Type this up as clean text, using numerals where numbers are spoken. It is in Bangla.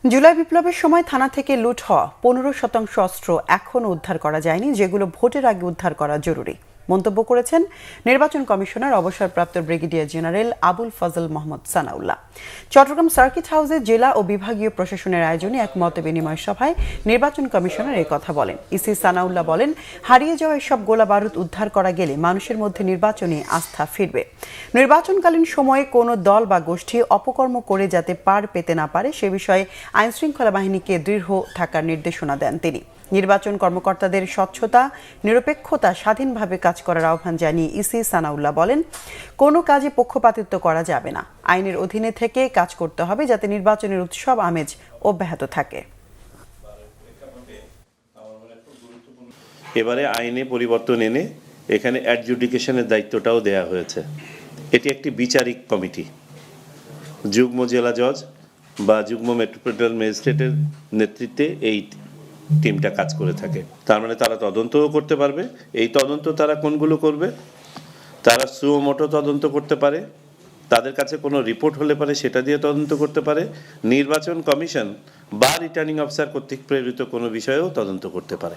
জুলাই বিপ্লবের সময় থানা থেকে লুট হওয়া 15% অস্ত্র এখনও উদ্ধার করা যায়নি, যেগুলো ভোটের আগে উদ্ধার করা জরুরি মন্তব্য করেছেন নির্বাচন কমিশনার অবসরপ্রাপ্ত brigadier general Abul Fazal Mohammad Sanaullah. Chittagong circuit হাউসে জেলা ও বিভাগীয় প্রশাসনের আয়োজনে এক মতবিনিময় সভায় নির্বাচন কমিশনার এই কথা বলেন। ইসি সানাউল্লাহ বলেন, হারিয়ে যাওয়া এসব গোলা বারুদ উদ্ধার করা গেলে মানুষের মধ্যে নির্বাচনী আস্থা ফিরবে। নির্বাচনকালীন সময়ে কোনো দল বা গোষ্ঠী অপকর্ম করে যাতে পার পেতে না পারে সে বিষয়ে আইনশৃঙ্খলা বাহিনীকে দৃঢ় থাকার নির্দেশনা দেন তিনি। নির্বাচন কর্মকর্তাদের স্বচ্ছতা, নিরপেক্ষতা, স্বাধীনভাবে কাজ করার আহ্বান জানিয়ে ইসি সানাউল্লাহ বলেন, কোনো কাজে পক্ষপাতিত্ব করা যাবে না। আইনের অধীনে থেকে কাজ করতে হবে যাতে নির্বাচনের উৎসব আমেজ অব্যাহত থাকে। এবারে আইনে পরিবর্তন এনে এখানে অ্যাডজুডিকেশনের দায়িত্বটাও দেয়া হয়েছে। এটি একটি বিচারিক কমিটি, যুগ্ম জেলা জজ বা যুগ্ম মেট্রোপলিটন ম্যাজিস্ট্রেটের নেতৃত্বে এই টিমটা কাজ করে থাকে। তার মানে তারা তদন্তও করতে পারবে। এই তদন্ত তারা কোনগুলো করবে? তারা সুও মোটো তদন্ত করতে পারে, তাদের কাছে কোনো রিপোর্ট হলে পারে সেটা দিয়ে তদন্ত করতে পারে, নির্বাচন কমিশন বা রিটার্নিং অফিসার কর্তৃক প্রেরিত কোনো বিষয়েও তদন্ত করতে পারে।